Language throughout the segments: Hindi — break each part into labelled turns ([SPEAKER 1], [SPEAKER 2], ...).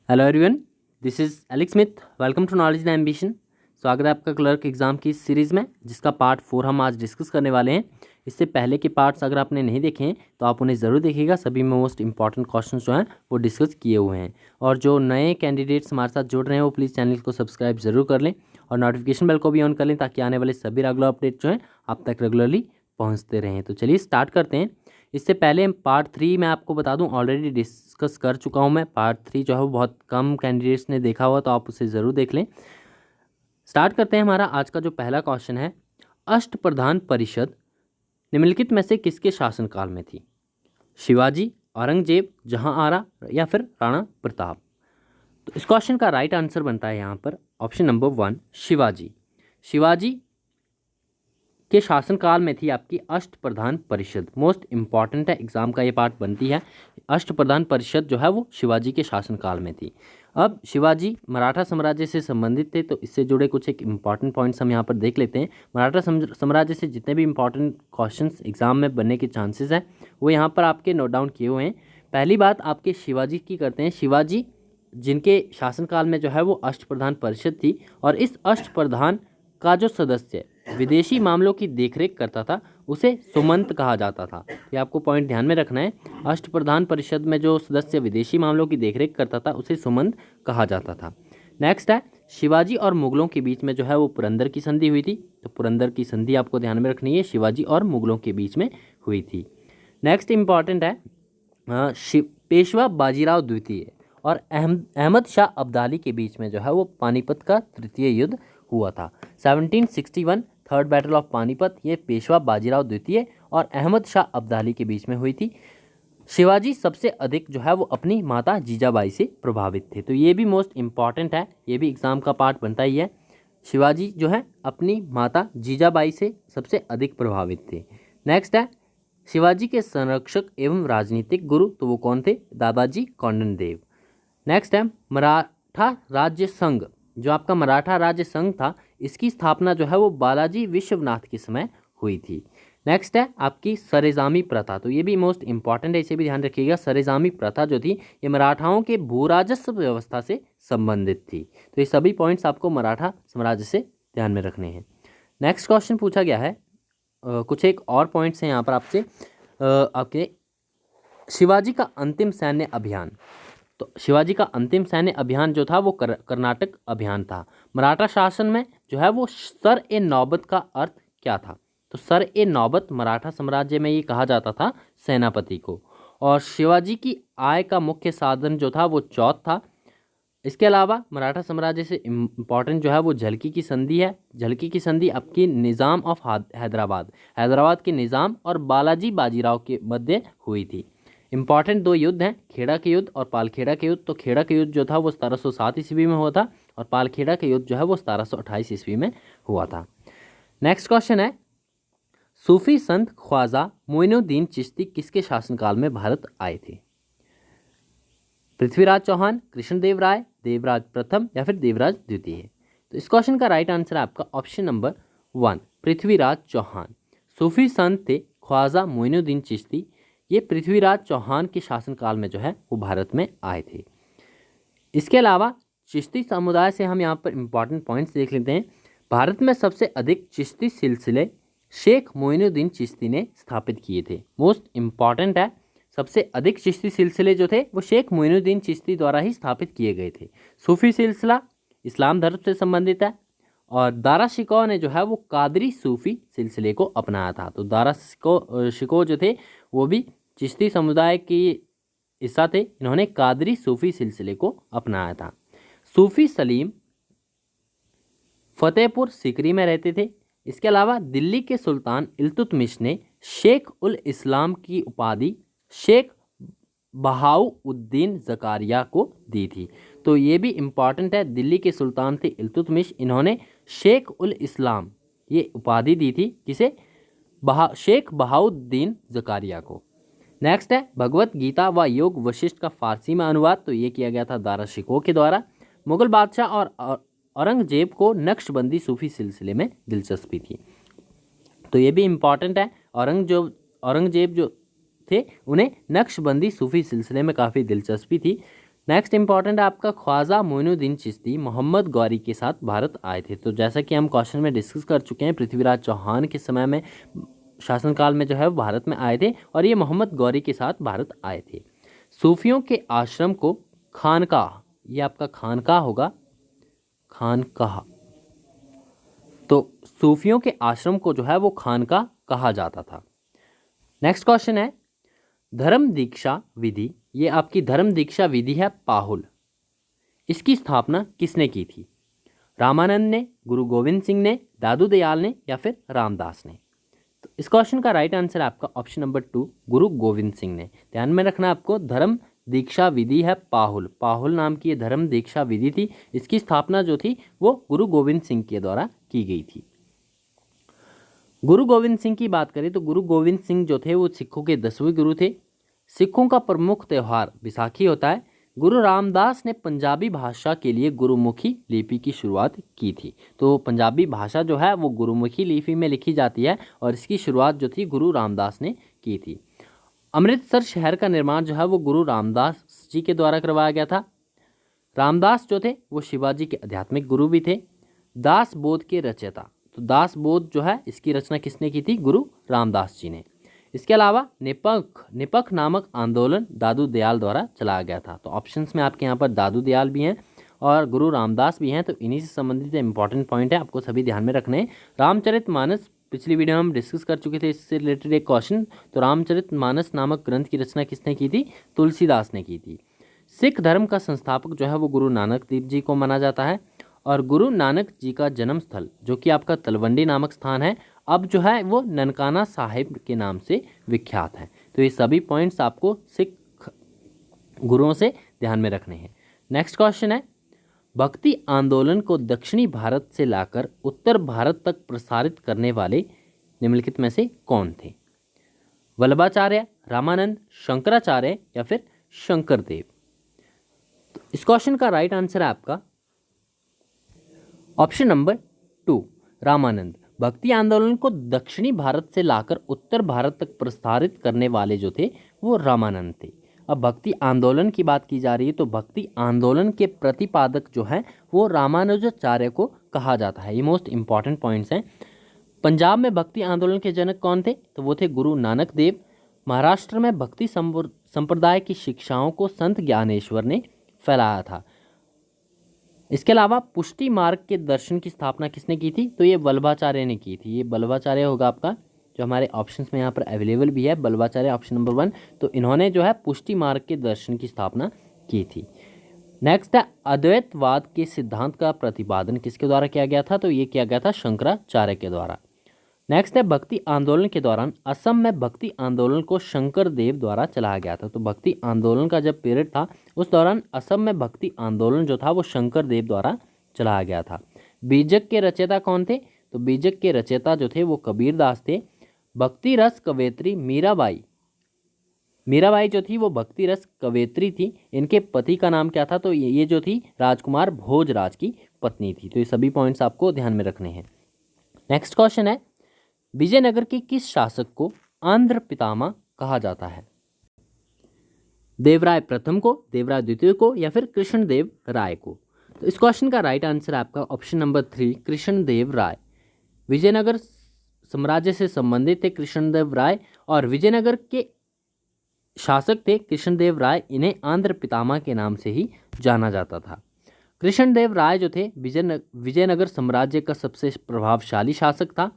[SPEAKER 1] Hello everyone, this is Alex Smith. Welcome to knowledge the ambition. स्वागत है आपका क्लर्क एग्जाम की इस सीरीज़ में, जिसका पार्ट 4 हम आज डिस्कस करने वाले हैं। इससे पहले के पार्ट्स अगर आपने नहीं देखे हैं तो आप उन्हें ज़रूर देखिएगा। सभी में मोस्ट इंपॉर्टेंट क्वेश्चन जो हैं वो डिस्कस किए हुए हैं। और जो नए कैंडिडेट्स हमारे साथ जुड़ रहे हैं वो प्लीज़ चैनल को सब्सक्राइब ज़रूर कर लें और नोटिफिकेशन बेल को भी ऑन कर लें, ताकि आने वाले सभी रेगुलर अपडेट जो हैं आप तक रेगुलरली पहुँचते रहें। तो चलिए स्टार्ट करते हैं। इससे पहले पार्ट 3 मैं आपको बता दूं, ऑलरेडी डिस्कस कर चुका हूं मैं। पार्ट 3 जो है वो बहुत कम कैंडिडेट्स ने देखा हुआ, तो आप उसे ज़रूर देख लें। स्टार्ट करते हैं। हमारा आज का जो पहला क्वेश्चन है, अष्टप्रधान परिषद निम्नलिखित में से किसके शासनकाल में थी? शिवाजी, औरंगजेब, जहांआरा या फिर राणा प्रताप? तो इस क्वेश्चन का राइट आंसर बनता है यहाँ पर ऑप्शन नंबर 1, शिवाजी। शिवाजी के शासनकाल में थी आपकी अष्टप्रधान परिषद। मोस्ट इंपॉर्टेंट है, एग्जाम का ये पार्ट बनती है। अष्टप्रधान परिषद जो है वो शिवाजी के शासनकाल में थी। अब शिवाजी मराठा साम्राज्य से संबंधित थे, तो इससे जुड़े कुछ एक इंपॉर्टेंट पॉइंट्स हम यहाँ पर देख लेते हैं। मराठा साम्राज्य से जितने भी इंपॉर्टेंट क्वेश्चंस एग्जाम में बनने के चांसेस हैं वो यहाँ पर आपके नोट डाउन किए हुए हैं। पहली बात आपके शिवाजी की करते हैं। शिवाजी जिनके शासनकाल में जो है वो अष्टप्रधान परिषद थी, और इस अष्टप्रधान का जो सदस्य विदेशी मामलों की देखरेख करता था उसे सुमंत कहा जाता था। ये आपको पॉइंट ध्यान में रखना है। अष्टप्रधान परिषद में जो सदस्य विदेशी मामलों की देखरेख करता था उसे सुमंत कहा जाता था। नेक्स्ट है, शिवाजी और मुगलों के बीच में जो है वो पुरंदर की संधि हुई थी। तो पुरंदर की संधि आपको ध्यान में रखनी है, शिवाजी और मुगलों के बीच में हुई थी। नेक्स्ट इंपॉर्टेंट है, पेशवा बाजीराव द्वितीय और अहमद शाह अब्दाली के बीच में जो है वो पानीपत का तृतीय युद्ध हुआ था। 1761 थर्ड बैटल ऑफ पानीपत, ये पेशवा बाजीराव द्वितीय और अहमद शाह अब्दाली के बीच में हुई थी। शिवाजी सबसे अधिक जो है वो अपनी माता जीजाबाई से प्रभावित थे। तो ये भी मोस्ट इंपॉर्टेंट है, ये भी एग्जाम का पार्ट बनता ही है। शिवाजी जो है अपनी माता जीजाबाई से सबसे अधिक प्रभावित थे। नेक्स्ट है, शिवाजी के संरक्षक एवं राजनीतिक गुरु, तो वो कौन थे? दादाजी कोंडदेव। नेक्स्ट है, मराठा राज्य संघ, जो आपका मराठा राज्य संघ था, इसकी स्थापना जो है वो बालाजी विश्वनाथ के समय हुई थी। नेक्स्ट है आपकी सरेजामी प्रथा, तो ये भी मोस्ट इंपॉर्टेंट है, इसे भी ध्यान रखिएगा। सरेजामी प्रथा जो थी ये मराठाओं के भू राजस्व व्यवस्था से संबंधित थी। तो ये सभी पॉइंट्स आपको मराठा साम्राज्य से ध्यान में रखने हैं। नेक्स्ट क्वेश्चन पूछा गया है, कुछ एक और पॉइंट्स हैं यहाँ पर आपसे। आपके शिवाजी का अंतिम सैन्य अभियान, तो शिवाजी का अंतिम सैन्य अभियान जो था वो कर्नाटक अभियान था। मराठा शासन में जो है वो सर ए नौबत का अर्थ क्या था? तो सर ए नौबत मराठा साम्राज्य में ये कहा जाता था सेनापति को। और शिवाजी की आय का मुख्य साधन जो था वो चौथ था। इसके अलावा मराठा साम्राज्य से इम्पॉर्टेंट जो है वो झलकी की संधि है। झलकी की संधि आपकी निज़ाम ऑफ हैदराबाद के निज़ाम और बालाजी बाजीराव के मध्य हुई थी। इंपॉर्टेंट दो युद्ध हैं, खेड़ा के युद्ध और पालखेड़ा के युद्ध। तो खेड़ा के युद्ध जो था वो 1707 ईस्वी में हुआ था, और पालखेड़ा के युद्ध जो है वो 1728 ईस्वी में हुआ था। नेक्स्ट क्वेश्चन है, सूफी संत ख्वाजा मोइनुद्दीन चिश्ती किसके शासनकाल में भारत आए थे? पृथ्वीराज चौहान, कृष्णदेव राय, देवराज प्रथम या फिर देवराज द्वितीय? तो इस क्वेश्चन का राइट आंसर है आपका ऑप्शन नंबर 1, पृथ्वीराज चौहान। सूफी संत थे ख्वाजा मोइनुद्दीन चिश्ती, ये पृथ्वीराज चौहान के शासनकाल में जो है वो भारत में आए थे। इसके अलावा चिश्ती समुदाय से हम यहाँ पर इंपॉर्टेंट पॉइंट्स देख लेते हैं। भारत में सबसे अधिक चिश्ती सिलसिले शेख मोइनुद्दीन चिश्ती ने स्थापित किए थे। मोस्ट इंपॉर्टेंट है, सबसे अधिक चिश्ती सिलसिले जो थे वो शेख मोइनुद्दीन चिश्ती द्वारा ही स्थापित किए गए थे। सूफी सिलसिला इस्लाम धर्म से संबंधित है, और दारा शिकोह ने जो है वो कादरी सूफी सिलसिले को अपनाया था। तो दारा शिकोह जो थे वो भी चिश्ती समुदाय की हिस्सा थे, इन्होंने कादरी सूफी सिलसिले को अपनाया था। सूफी सलीम फतेहपुर सिकरी में रहते थे। इसके अलावा दिल्ली के सुल्तान इल्तुतमिश ने शेख उल इस्लाम की उपाधि शेख बहाउद्दीन जकारिया को दी थी। तो ये भी इम्पॉर्टेंट है, दिल्ली के सुल्तान थे इल्तुतमिश, इन्होंने शेख उल इस्लाम ये उपाधि दी थी किसे? शेख बहाउद्दीन जकारिया को। नेक्स्ट है, भगवत गीता व योग वशिष्ठ का फारसी में अनुवाद, तो ये किया गया था दारा शिकोह के द्वारा। मुगल बादशाह और औरंगजेब को नक्शबंदी सूफी सिलसिले में दिलचस्पी थी। तो ये भी इम्पॉर्टेंट है, औरंगजेब जो थे उन्हें नक्शबंदी सूफी सिलसिले में काफ़ी दिलचस्पी थी। नेक्स्ट इंपॉर्टेंट है आपका, ख्वाजा मोइनुद्दीन चिश्ती मोहम्मद गौरी के साथ भारत आए थे। तो जैसा कि हम क्वेश्चन में डिस्कस कर चुके हैं, पृथ्वीराज चौहान के समय में शासनकाल में जो है वो भारत में आए थे और ये मोहम्मद गौरी के साथ भारत आए थे। सूफियों के आश्रम को खानकाह, ये आपका खानकाह होगा, खानकाह। तो सूफियों के आश्रम को जो है वो खानकाह कहा जाता था। नेक्स्ट क्वेश्चन है, धर्म दीक्षा विधि, ये आपकी धर्म दीक्षा विधि है पाहुल, इसकी स्थापना किसने की थी? रामानंद ने, गुरु गोविंद सिंह ने, दादू दयाल ने या फिर रामदास ने? तो इस क्वेश्चन का राइट आंसर है आपका ऑप्शन नंबर 2, गुरु गोविंद सिंह ने। ध्यान में रखना आपको, धर्म दीक्षा विधि है पाहुल, पाहुल नाम की ये धर्म दीक्षा विधि थी, इसकी स्थापना जो थी वो गुरु गोविंद सिंह के द्वारा की गई थी। गुरु गोविंद सिंह की बात करें तो गुरु गोविंद सिंह जो थे वो सिखों के 10वें गुरु थे। सिखों का प्रमुख त्यौहार बैसाखी होता है। गुरु रामदास ने पंजाबी भाषा के लिए गुरुमुखी लिपि की शुरुआत की थी। तो पंजाबी भाषा जो है वो गुरुमुखी लिपि में लिखी जाती है और इसकी शुरुआत जो थी गुरु रामदास ने की थी। अमृतसर शहर का निर्माण जो है वो गुरु रामदास जी के द्वारा करवाया गया था। रामदास जो थे वो शिवाजी के आध्यात्मिक गुरु भी थे। दास बोध के रचयिता, तो दास बोध जो है इसकी रचना किसने की थी? गुरु रामदास जी ने। इसके अलावा निपख नामक आंदोलन दादू दयाल द्वारा चलाया गया था। तो ऑप्शंस में आपके यहाँ पर दादू दयाल भी हैं और गुरु रामदास भी हैं, तो इन्हीं से संबंधित इंपॉर्टेंट पॉइंट है, आपको सभी ध्यान में रखने हैं। रामचरितमानस पिछली वीडियो में हम डिस्कस कर चुके थे, इससे रिलेटेड एक क्वेश्चन। तो रामचरितमानस नामक ग्रंथ की रचना किसने की थी? तुलसीदास ने की थी। सिख धर्म का संस्थापक जो है वो गुरु नानक देव जी को माना जाता है और गुरु नानक जी का जन्म स्थल जो कि आपका तलवंडी नामक स्थान है, अब जो है वो ननकाना साहिब के नाम से विख्यात है। तो ये सभी पॉइंट्स आपको सिख गुरुओं से ध्यान में रखने हैं। नेक्स्ट क्वेश्चन है, भक्ति आंदोलन को दक्षिणी भारत से लाकर उत्तर भारत तक प्रसारित करने वाले निम्नलिखित में से कौन थे? वल्लभाचार्य, रामानंद, शंकराचार्य या फिर शंकरदेव? तो इस क्वेश्चन का राइट आंसर है आपका ऑप्शन नंबर 2, रामानंद। भक्ति आंदोलन को दक्षिणी भारत से लाकर उत्तर भारत तक प्रसारित करने वाले जो थे वो रामानंद थे। अब भक्ति आंदोलन की बात की जा रही है तो भक्ति आंदोलन के प्रतिपादक जो है वो रामानुजाचार्य को कहा जाता है। ये मोस्ट इंपॉर्टेंट पॉइंट्स हैं। पंजाब में भक्ति आंदोलन के जनक कौन थे? तो वो थे गुरु नानक देव। महाराष्ट्र में भक्ति संप्रदाय की शिक्षाओं को संत ज्ञानेश्वर ने फैलाया था। इसके अलावा पुष्टि मार्ग के दर्शन की स्थापना किसने की थी? तो ये वल्लभाचार्य ने की थी। ये वल्लभाचार्य होगा आपका, जो हमारे ऑप्शंस में यहाँ पर अवेलेबल भी है, वल्लभाचार्य ऑप्शन नंबर 1। तो इन्होंने जो है पुष्टि मार्ग के दर्शन की स्थापना की थी। नेक्स्ट है, अद्वैतवाद के सिद्धांत का प्रतिपादन किसके द्वारा किया गया था? तो ये किया गया था शंकराचार्य के द्वारा। नेक्स्ट है, भक्ति आंदोलन के दौरान असम में भक्ति आंदोलन को शंकर देव द्वारा चलाया गया था। तो भक्ति आंदोलन का जब पीरियड था उस दौरान असम में भक्ति आंदोलन जो था वो शंकर देव द्वारा चलाया गया था। बीजक के रचयिता कौन थे? तो बीजक के रचयिता जो थे वो कबीर दास थे। भक्ति रस कवयित्री मीराबाई जो थी वो भक्ति रस कवयित्री थी। इनके पति का नाम क्या था? तो ये जो थी राजकुमार भोजराज की पत्नी थी। तो ये सभी पॉइंट्स आपको ध्यान में रखने हैं। नेक्स्ट क्वेश्चन है, विजयनगर के किस शासक को आंध्र पितामह कहा जाता है? देवराय प्रथम को, देवराय द्वितीय को या फिर कृष्णदेव राय को? तो इस क्वेश्चन का राइट आंसर आपका ऑप्शन नंबर 3, कृष्णदेव राय। विजयनगर साम्राज्य से संबंधित थे कृष्णदेव राय और विजयनगर के शासक थे कृष्णदेव राय। इन्हें आंध्र पितामह के नाम से ही जाना जाता था। कृष्णदेव राय जो थे विजयनगर साम्राज्य का सबसे प्रभावशाली शासक था।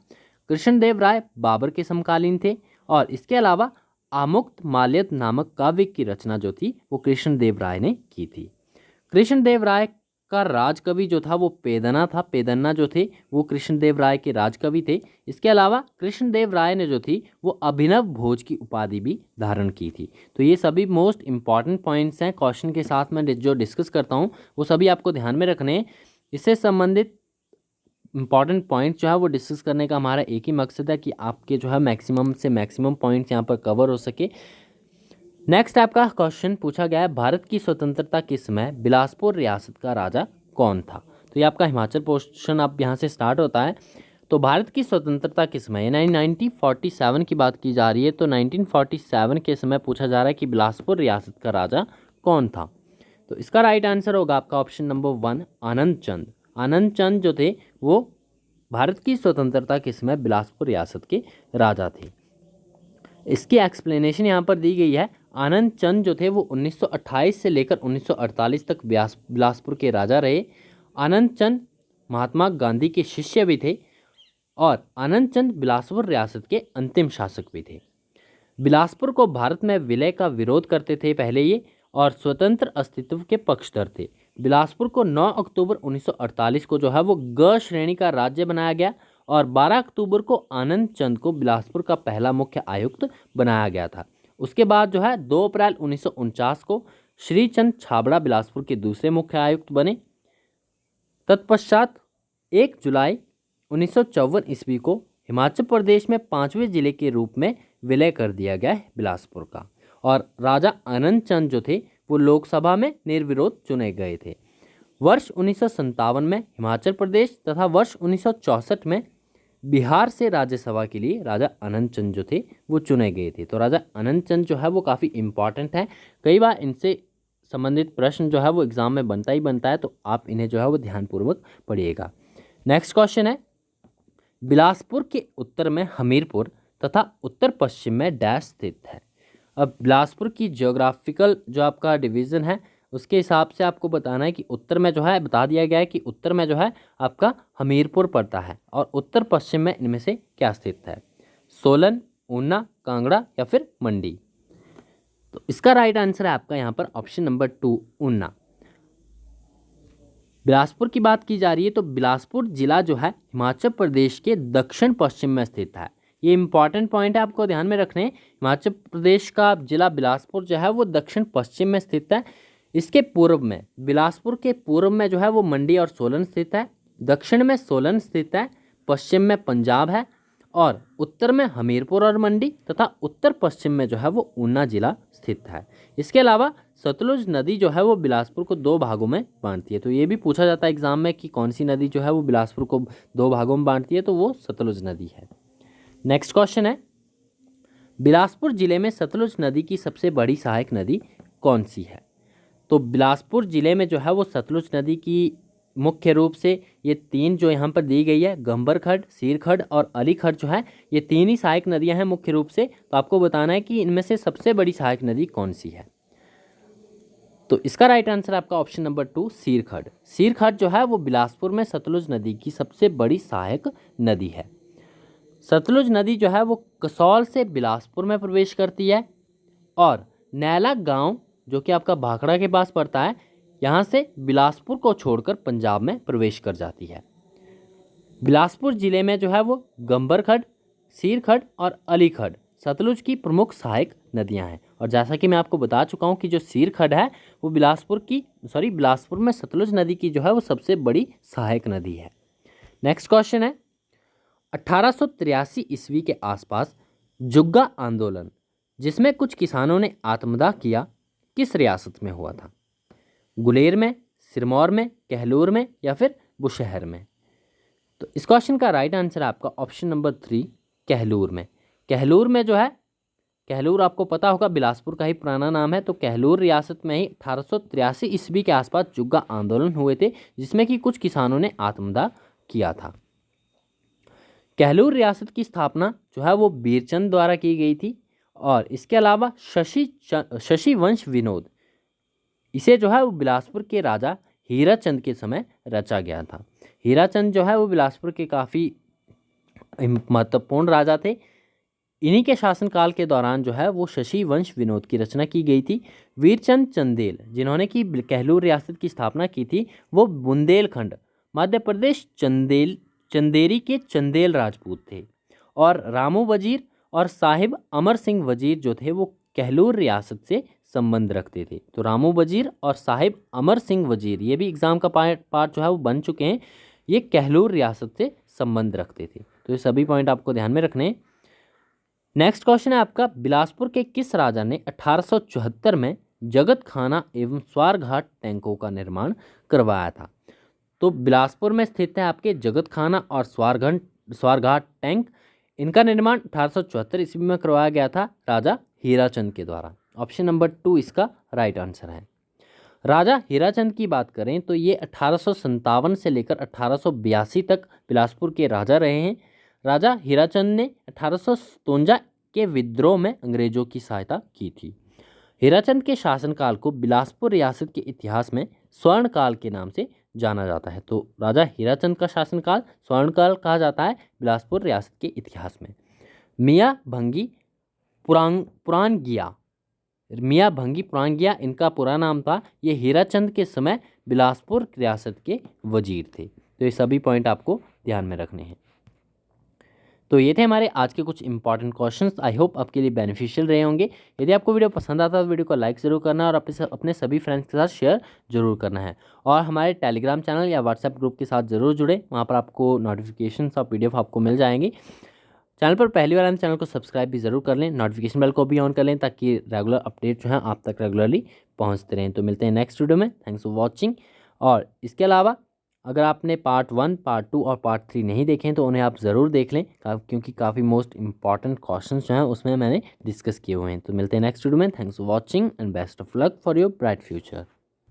[SPEAKER 1] कृष्णदेव राय बाबर के समकालीन थे और इसके अलावा आमुक्त माल्यद नामक काव्य की रचना जो थी वो कृष्णदेव राय ने की थी। कृष्णदेव राय का राजकवि जो था वो पेदना था। पेदन्ना जो थे वो कृष्णदेव राय के राजकवि थे। इसके अलावा कृष्णदेव राय ने जो थी वो अभिनव भोज की उपाधि भी धारण की थी। तो ये सभी मोस्ट इंपॉर्टेंट पॉइंट्स हैं क्वेश्चन के साथ मैं जो डिस्कस करता हूँ वो सभी आपको ध्यान में रखने हैं। इससे संबंधित इंपॉर्टेंट पॉइंट जो है वो डिस्कस करने का हमारा एक ही मकसद है कि आपके जो है मैक्सिमम से मैक्सिमम पॉइंट्स यहाँ पर कवर हो सके। नेक्स्ट आपका क्वेश्चन पूछा गया है, भारत की स्वतंत्रता के समय बिलासपुर रियासत का राजा कौन था? तो ये आपका हिमाचल पोर्शन आप यहाँ से स्टार्ट होता है। तो भारत की स्वतंत्रता के समय 1947 की बात की जा रही है। तो 1947 के समय पूछा जा रहा है कि बिलासपुर रियासत का राजा कौन था? तो इसका राइट आंसर होगा आपका ऑप्शन नंबर 1 आनंद चंद। आनंद चंद जो थे वो भारत की स्वतंत्रता के समय बिलासपुर रियासत के राजा थे। इसकी एक्सप्लेनेशन यहाँ पर दी गई है। आनंद चंद जो थे वो 1928 से लेकर 1948 तक बिलासपुर के राजा रहे। आनंद चंद महात्मा गांधी के शिष्य भी थे और आनंद चंद बिलासपुर रियासत के अंतिम शासक भी थे। बिलासपुर को भारत में विलय का विरोध करते थे पहले ये, और स्वतंत्र अस्तित्व के पक्षधर थे। बिलासपुर को 9 अक्टूबर 1948 को जो है वो ग श्रेणी का राज्य बनाया गया और 12 अक्टूबर को आनंद चंद को बिलासपुर का पहला मुख्य आयुक्त बनाया गया था। उसके बाद जो है 2 अप्रैल 1949 को श्रीचंद छाबड़ा बिलासपुर के दूसरे मुख्य आयुक्त बने। तत्पश्चात 1 जुलाई 1954 ईस्वी को हिमाचल प्रदेश में 5वें जिले के रूप में विलय कर दिया गया है बिलासपुर का, और राजा आनंद चंद जो थे वो लोकसभा में निर्विरोध चुने गए थे। वर्ष 1957 में हिमाचल प्रदेश तथा वर्ष 1964 में बिहार से राज्यसभा के लिए राजा आनंद चंद जो थे वो चुने गए थे। तो राजा आनंद चंद जो है वो काफ़ी इम्पॉर्टेंट है, कई बार इनसे संबंधित प्रश्न जो है वो एग्जाम में बनता ही बनता है, तो आप इन्हें जो है वो ध्यानपूर्वक पढ़िएगा। नेक्स्ट क्वेश्चन है, बिलासपुर के उत्तर में हमीरपुर तथा उत्तर पश्चिम में डैश स्थित है। अब बिलासपुर की ज्योग्राफिकल जो आपका डिवीज़न है उसके हिसाब से आपको बताना है कि उत्तर में जो है बता दिया गया है कि उत्तर में जो है आपका हमीरपुर पड़ता है, और उत्तर पश्चिम में इनमें से क्या स्थित है, सोलन, ऊना, कांगड़ा या फिर मंडी। तो इसका राइट आंसर है आपका यहाँ पर ऑप्शन नंबर 2 ऊना। बिलासपुर की बात की जा रही है तो बिलासपुर जिला जो है हिमाचल प्रदेश के दक्षिण पश्चिम में स्थित है। ये इंपॉर्टेंट पॉइंट है, आपको ध्यान में रखने हैं। हिमाचल प्रदेश का जिला बिलासपुर जो है वो दक्षिण पश्चिम में स्थित है। इसके पूर्व में, बिलासपुर के पूर्व में जो है वो मंडी और सोलन स्थित है, दक्षिण में सोलन स्थित है, पश्चिम में पंजाब है, और उत्तर में हमीरपुर और मंडी तथा उत्तर पश्चिम में जो है वो ऊना जिला स्थित है। इसके अलावा सतलुज नदी जो है वो बिलासपुर को 2 भागों में बांटती है। तो ये भी पूछा जाता है एग्जाम में कि कौन सी नदी जो है वो बिलासपुर को 2 भागों में बांटती है, तो वो सतलुज नदी है। नेक्स्ट क्वेश्चन है, बिलासपुर जिले में सतलुज नदी की सबसे बड़ी सहायक नदी कौन सी है। तो बिलासपुर जिले में जो है वो सतलुज नदी की मुख्य रूप से ये 3 जो यहाँ पर दी गई है, गंबर खड्ड, सीर खड्ड और अली खड्ड जो है, ये 3 ही सहायक नदियाँ हैं मुख्य रूप से। तो आपको बताना है कि इनमें से सबसे बड़ी सहायक नदी कौन सी है। तो इसका राइट आंसर आपका ऑप्शन नंबर 2 सीर खड्ड। सीर खड्ड जो है वो बिलासपुर में सतलुज नदी की सबसे बड़ी सहायक नदी है। सतलुज नदी जो है वो कसौल से बिलासपुर में प्रवेश करती है और नैला गांव जो कि आपका भाखड़ा के पास पड़ता है, यहाँ से बिलासपुर को छोड़कर पंजाब में प्रवेश कर जाती है। बिलासपुर जिले में जो है वो गंबर खड्ड, सीर खड्ड और अली खड्ड सतलुज की प्रमुख सहायक नदियां हैं। और जैसा कि मैं आपको बता चुका हूं कि जो सीर खड्ड है वो बिलासपुर में सतलुज नदी की जो है वो सबसे बड़ी सहायक नदी है। नेक्स्ट क्वेश्चन है, 1883 ईस्वी के आसपास जुग्गा आंदोलन जिसमें कुछ किसानों ने आत्मदाह किया किस रियासत में हुआ था। गुलेर में, सिरमौर में, कहलूर में या फिर बुशहर में। तो इस क्वेश्चन का राइट आंसर है आपका ऑप्शन नंबर 3 कहलूर में। कहलूर में जो है, कहलूर आपको पता होगा बिलासपुर का ही पुराना नाम है। तो कहलूर रियासत में ही 1883 ईस्वी के आसपास जुग्गा आंदोलन हुए थे जिसमें कि कुछ किसानों ने आत्मदाह किया था। कहलूर रियासत की स्थापना जो है वो बीरचंद द्वारा की गई थी, और इसके अलावा शशि वंश विनोद, इसे जो है वो बिलासपुर के राजा हीराचंद के समय रचा गया था। हीराचंद जो है वो बिलासपुर के काफ़ी महत्वपूर्ण राजा थे। इन्हीं के शासनकाल के दौरान जो है वो शशि वंश विनोद की रचना की गई थी। वीरचंद चंदेल जिन्होंने कि कहलूर रियासत की स्थापना की थी, वो बुंदेलखंड मध्य प्रदेश चंदेरी के चंदेल राजपूत थे। और रामू वजीर और साहिब अमर सिंह वजीर जो थे वो कहलूर रियासत से संबंध रखते थे। तो रामू वजीर और साहिब अमर सिंह वजीर, ये भी एग्जाम का पार्ट जो है वो बन चुके हैं, ये कहलूर रियासत से संबंध रखते थे। तो ये सभी पॉइंट आपको ध्यान में रखने हैं। नेक्स्ट क्वेश्चन है आपका, बिलासपुर के किस राजा ने 1874 में जगत खाना एवं स्वारघाट टैंकों का निर्माण करवाया था। तो बिलासपुर में स्थित है आपके जगत खाना और स्वारघाट टैंक। इनका निर्माण 1874 ईस्वी में करवाया गया था राजा हीराचंद के द्वारा। ऑप्शन नंबर 2 इसका राइट आंसर है। राजा हीराचंद की बात करें तो ये 1857 से लेकर 1882 तक बिलासपुर के राजा रहे हैं। राजा हीराचंद ने 1857 के विद्रोह में अंग्रेजों की सहायता की थी। हीराचंद के शासनकाल को बिलासपुर रियासत के इतिहास में स्वर्ण काल के नाम से जाना जाता है। तो राजा हीराचंद का शासनकाल स्वर्ण काल कहा जाता है बिलासपुर रियासत के इतिहास में। मियाँ भंगी पुरांगिया इनका पूरा नाम था। ये हीराचंद के समय बिलासपुर रियासत के वजीर थे। तो ये सभी पॉइंट आपको ध्यान में रखने हैं। तो ये थे हमारे आज के कुछ इंपॉर्टेंट क्वेश्चंस। आई होप आपके लिए बेनिफिशियल रहे होंगे। यदि आपको वीडियो पसंद आता है तो वीडियो को लाइक ज़रूर करना और अपने सभी फ्रेंड्स के साथ शेयर जरूर करना है। और हमारे टेलीग्राम चैनल या व्हाट्सएप ग्रुप के साथ ज़रूर जुड़े, वहाँ पर आपको नोटिफिकेशन और PDF आपको मिल जाएंगी। चैनल पर पहली बार आए चैनल को सब्सक्राइब भी ज़रूर कर लें, नोटिफिकेशन बेल को भी ऑन कर लें ताकि रेगुलर अपडेट जो है आप तक रेगुलरली पहुँचते रहें। तो मिलते हैं नेक्स्ट वीडियो में। Thanks for watching. और इसके अलावा अगर आपने पार्ट 1, पार्ट 2 और पार्ट 3 नहीं देखे तो उन्हें आप ज़रूर देख लें, क्योंकि काफ़ी मोस्ट इंपॉर्टेंट क्वेश्चंस जो हैं उसमें मैंने डिस्कस किए हुए हैं। तो मिलते हैं नेक्स्ट वीडियो में। Thanks for watching and best of luck for your bright future.